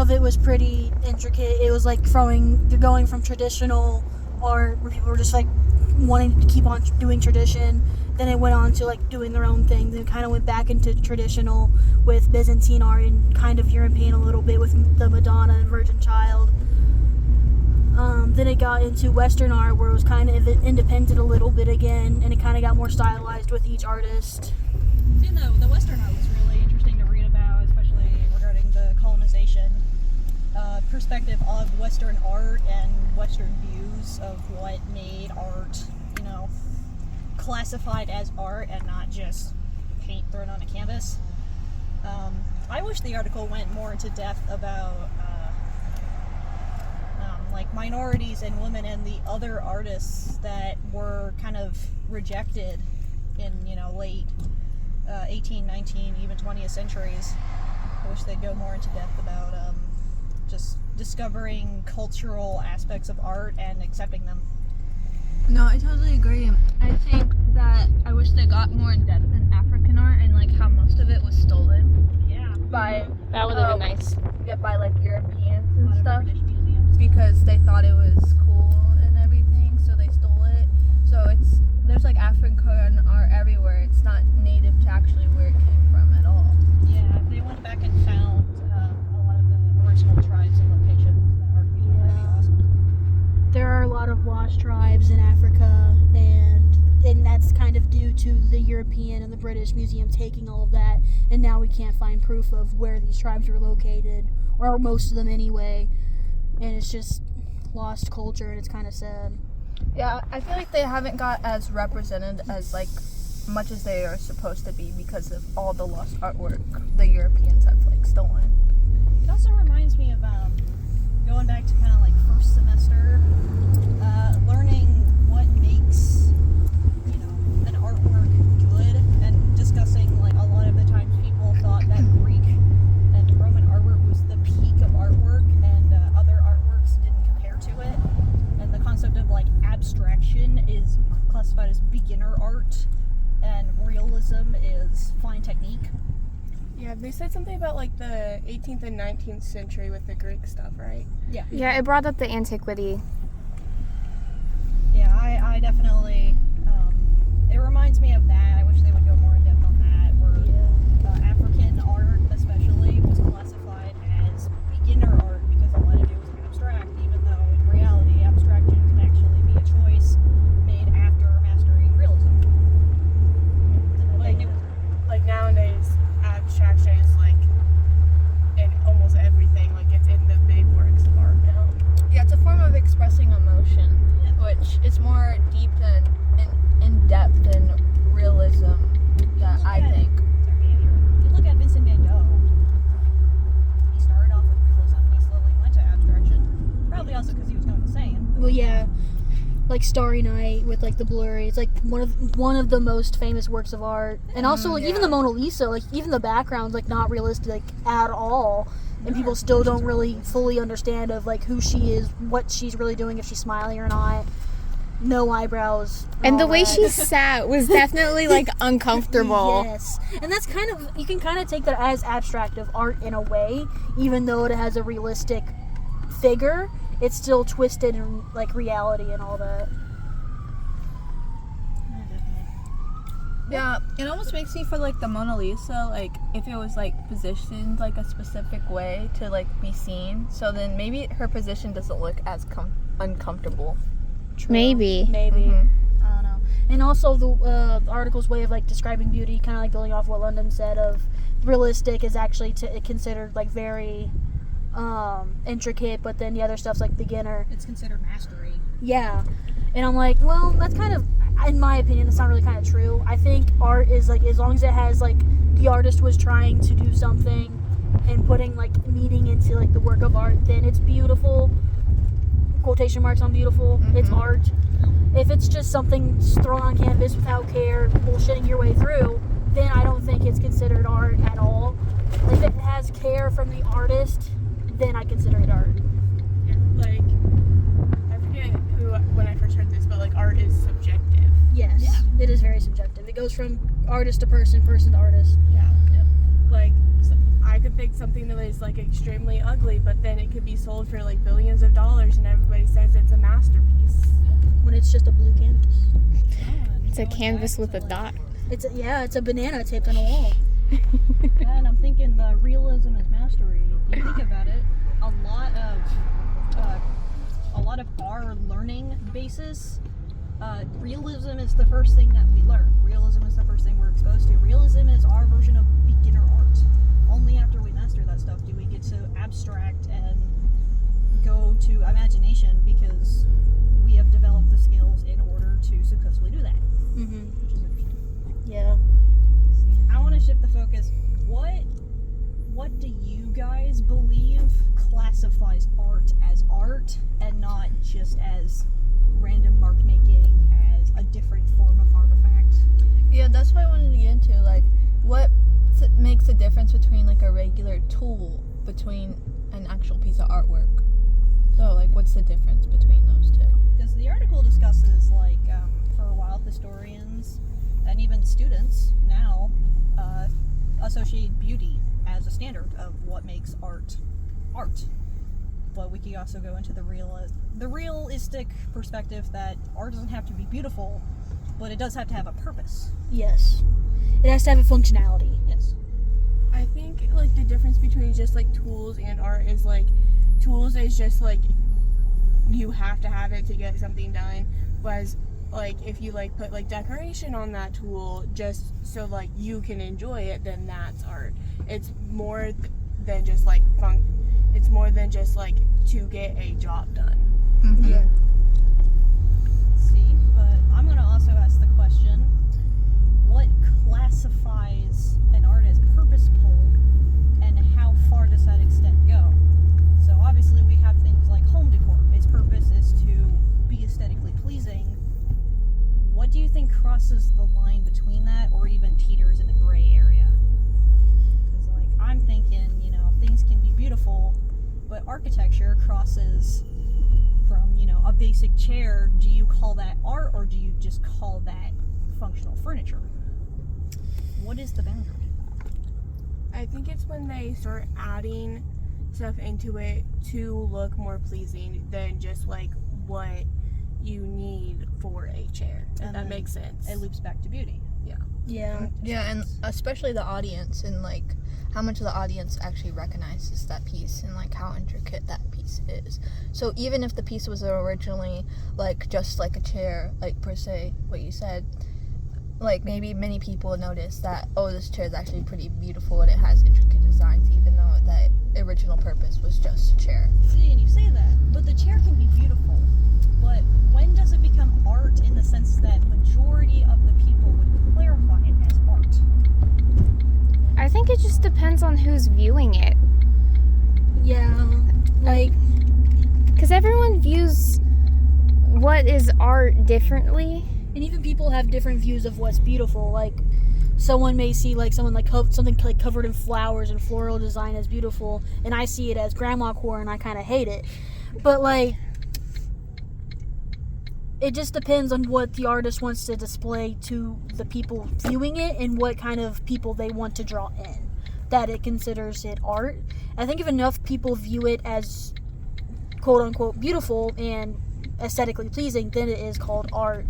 of it was pretty intricate. It was like going from traditional art where people were just like wanting to keep on doing tradition. Then it went on to like doing their own thing. Then it kind of went back into traditional with Byzantine art and kind of European a little bit with the Madonna and Virgin Child. Then it got into Western art where it was kind of independent a little bit again, and it kind of got more stylized with each artist. See, the Western art was really interesting to read about, especially regarding the colonization perspective of Western art and Western views of what made art, classified as art and not just paint thrown on a canvas. I wish the article went more into depth about like minorities and women and the other artists that were kind of rejected in late 18th, 19th, even 20th centuries. I wish they'd go more into depth about just discovering cultural aspects of art and accepting them. No, I totally agree. I think that I wish they got more in depth in African art and like how most of it was stolen. Yeah. That would have been nice. Yeah, by like Europeans and stuff. Because they thought it was cool and everything, so they stole it. So there's like African art everywhere. It's not native to actually where it came from at all. Yeah, if they went back and found a lot of the original tribes and locations that are that'd be awesome. There are a lot of lost tribes in Africa, and that's kind of due to the European and the British Museum taking all of that, and now we can't find proof of where these tribes were located, or most of them anyway, and it's just lost culture, and it's kind of sad. Yeah, I feel like they haven't got as represented as like much as they are supposed to be because of all the lost artwork the Europeans have like stolen. It also reminds me of going back to kind of like first semester, learning what makes an artwork good, and discussing like a lot of the times people thought that Greek and Roman artwork was the peak of artwork, and other artworks didn't compare to it. And the concept of like abstraction is classified as beginner art, and realism is fine technique. Yeah, they said something about like the 18th and 19th century with the Greek stuff, right? Yeah. Yeah, it brought up the antiquity. Yeah, I definitely, it reminds me of that. I wish they would go more in depth on that, where African art especially was classified as beginner art because a lot of it was abstract, even though in reality abstraction can actually be a choice made after mastering realism. Like nowadays, abstraction is like in almost everything. Like it's in the big works of art now. Yeah, it's a form of expressing emotion, which is more deep and in depth than realism. That I think. You look at Vincent Van Gogh. He started off with realism, and he slowly went to abstraction. Probably also because he was going insane. Well, yeah, like Starry Night with like the blurry. It's like one of the most famous works of art, and also like even the Mona Lisa, like even the background's like not realistic at all, and people still don't really fully understand of like who she is, what she's really doing, if she's smiling or not. No eyebrows. And the way that. she sat was definitely like uncomfortable. Yes, and that's kind of, you can kind of take that as abstract of art in a way, even though it has a realistic figure. It's still twisted in like reality and all that. Yeah, it almost makes me feel like the Mona Lisa, like if it was like positioned like a specific way to like be seen, so then maybe her position doesn't look as uncomfortable. True. Maybe. I don't know. And also the article's way of like describing beauty, kind of like building off what London said of realistic is actually considered like very intricate, but then the other stuff's like beginner. It's considered mastery. Yeah. And I'm like, well, that's kind of, in my opinion, that's not really kind of true. I think art is like, as long as it has like, the artist was trying to do something and putting like meaning into like the work of art, then it's beautiful. Quotation marks on beautiful. Mm-hmm. It's art. If it's just something thrown on canvas without care, bullshitting your way through, then I don't think it's considered art at all. If it has care from the artist, then I consider it art. Yeah, like I forget who when I first heard this, but like art is subjective. Yes, Yeah. It is very subjective. It goes from artist to person to artist. Yeah. Yep. Like so I could think something that is like extremely ugly, but then it could be sold for like billions of dollars, and everybody says it's a masterpiece. When it's just a blue canvas. It's a canvas with a dot. It's a banana taped on a wall. Yeah, and I'm thinking the realism is mastery. You think about it, a lot of our learning basis, realism is the first thing that we learn. Realism is the first thing we're exposed to. Realism is our version of beginner art. Only after we master that stuff do we get to abstract and go to imagination, because we have developed the skills in order to successfully do that. Mm-hmm. Which is interesting. Yeah. I want to shift the focus. What do you guys believe classifies art as art and not just as random mark making, as a different form of artifact? Yeah, that's what I wanted to get into. Like, what makes the difference between like a regular tool between an actual piece of artwork? So, like, what's the difference between those two? Because the article discusses, like, for a while, historians and even students now associate beauty as a standard of what makes art. But we could also go into the realistic perspective that art doesn't have to be beautiful, but it does have to have a purpose. Yes. It has to have a functionality. Yes. I think like the difference between just like tools and art is like tools is just like you have to have it to get something done, whereas like if you like put like decoration on that tool just so like you can enjoy it, then that's art. It's more than just like it's more than just like to get a job done. Mm-hmm. Yeah. See, but I'm going to also ask the question, what classifies an art as purposeful, and how far does that extent go? So obviously we have things like home decor. Its purpose is to be aesthetically pleasing. What do you think crosses the line between that, or even teeters in the gray area? Because like I'm thinking, things can be beautiful, but architecture crosses from, a basic chair. Do you call that art, or do you just call that functional furniture? What is the boundary? I think it's when they start adding stuff into it to look more pleasing than just like what you need for a chair. If And that then makes sense. It loops back to beauty. Yeah. Yeah, and especially the audience, and like how much of the audience actually recognizes that piece, and like how intricate that piece is. So even if the piece was originally like just like a chair, like per se, what you said, like maybe many people notice that, oh, this chair is actually pretty beautiful and it has intricate designs, even though that original purpose was just a chair. See, and you say that, but the chair can be beautiful. But when does it become art, in the sense that majority of the people would clarify it as art? I think it just depends on who's viewing it. Yeah. Like, Because everyone views what is art differently. and even people have different views of what's beautiful. Like, someone may see like something like something like covered in flowers and floral design as beautiful, and I see it as grandma core and I kind of hate it. But like, it just depends on what the artist wants to display to the people viewing it, and what kind of people they want to draw in, that it considers it art. I think if enough people view it as quote unquote beautiful and aesthetically pleasing, then it is called art.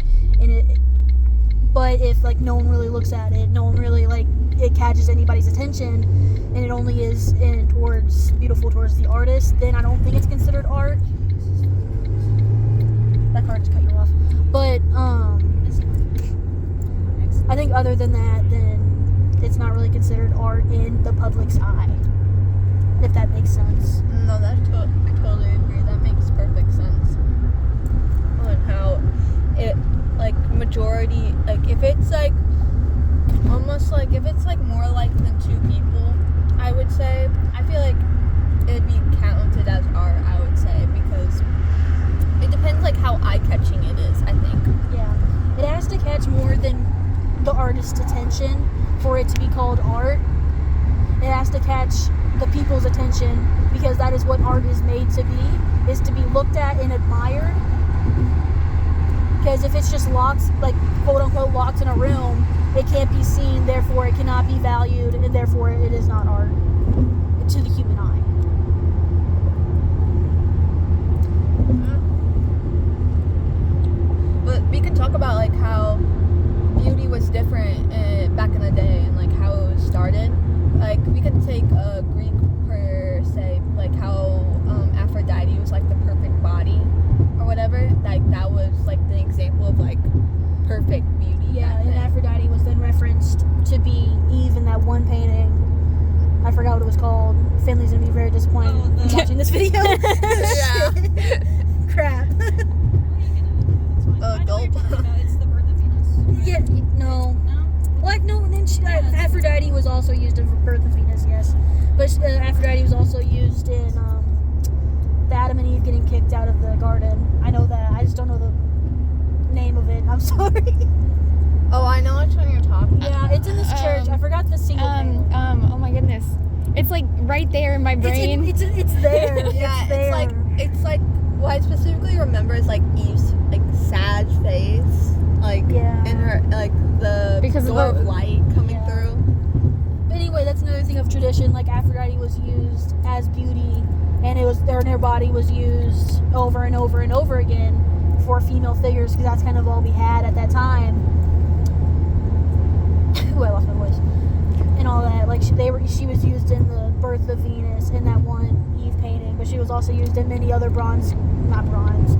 But if like no one really looks at it, no one really like it catches anybody's attention, and it only is beautiful towards the artist, then I don't think it's considered art. That car just cut you off. But I think other than that, then it's not really considered art in the public's eye, if that makes sense. No, I totally agree. That makes perfect sense. On how it, like, majority, like, if it's like almost like if it's like more like than two people, I would say, I feel like it'd be counted as art, I would say, because it depends like how eye-catching it is, I think. Yeah. It has to catch more than the artist's attention for it to be called art. It has to catch the people's attention, because that is what art is made to be, is to be looked at and admired. Because if it's just locked, like quote unquote locked in a room, it can't be seen, therefore it cannot be valued, and therefore it is not art. to the human eye. But we can talk about like how beauty was different back in the day and like how it was started. Like we can take Greek per se, like how Aphrodite was like the perfect body or whatever. Like that was like the example of like perfect beauty. Yeah, back and then. Aphrodite was then referenced to be Eve in that one painting. I forgot what it was called. Finley's gonna be very disappointed watching this video. Yeah. Crap. I know what you're talking about. It's the birth of Venus. Yeah, no. No? Like, no, and then Yeah, it's- Aphrodite was also used in Birth of Venus, yes. But Aphrodite was also used in the Adam and Eve getting kicked out of the garden. I know that. I just don't know the name of it. I'm sorry. Oh, I know which one you're talking about. Yeah, it's in this church. I forgot the single name. Oh my goodness. It's like right there in my brain. It's there. Yeah, it's there. it's like what I specifically remember is like Eve's like sad face, like Yeah. in her like the Because of door the- of light coming Yeah. through. But anyway, that's another thing of tradition. Like Aphrodite was used as beauty, and her body was used over and over and over again for female figures because that's kind of all we had at that time. Ooh, I lost my voice. And all that. Like she was used in the Birth of Venus in that one Eve painting, but she was also used in many other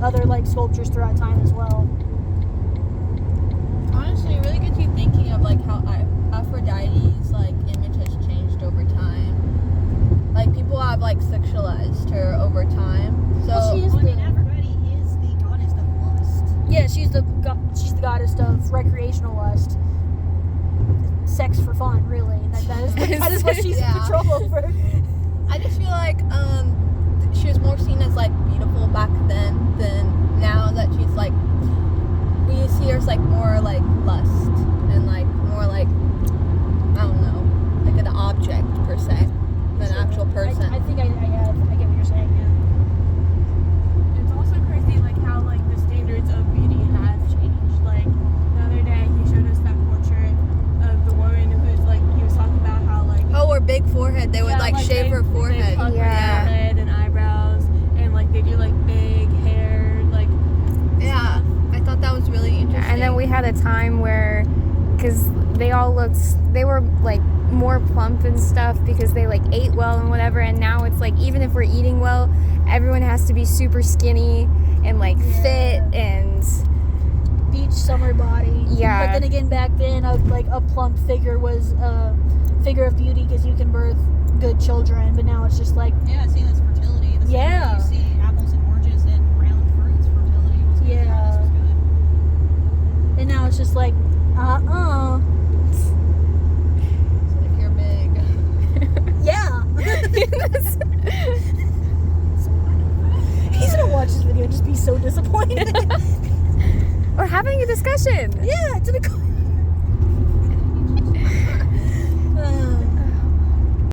other like sculptures throughout time as well. Honestly, it really gets you thinking of like how Aphrodite's like image has changed over time. Like people have like sexualized her over time. So Well, she is Well, I mean, the- Aphrodite is the goddess of lust. Yeah, she's the goddess of recreational lust, sex for fun, really. That is what she's Yeah. in control over. I just feel like she was more seen as like beautiful back then than now that she's like we see her as like more like lust and like more like I don't know, like an object per se than an actual person. I think I get what you're saying. Yeah. It's also crazy, like how like the standards of beauty have changed. Like the other day, he showed us that portrait of the woman who's like he was talking about how like Oh, her big forehead. They would yeah, like shave her they forehead. pluck her Yeah. forehead and eyebrows, and like they do like big hair, like Yeah, I thought that was really interesting. And then we had a time where, because they were like more plump and stuff because they like ate well and whatever. And now it's like, even if we're eating well, everyone has to be super skinny and like fit and Beach summer body. Yeah. But then again, back then, a plump figure was a figure of beauty because you can birth good children. But now it's just like, Yeah, see, that's fertility. The same Yeah. way you see apples and oranges and round fruits. Fertility was good. Yeah. This was good. and now it's just like, if you're big. yeah. He's gonna watch this video and just be so disappointed. we're having a discussion. Yeah, it's in a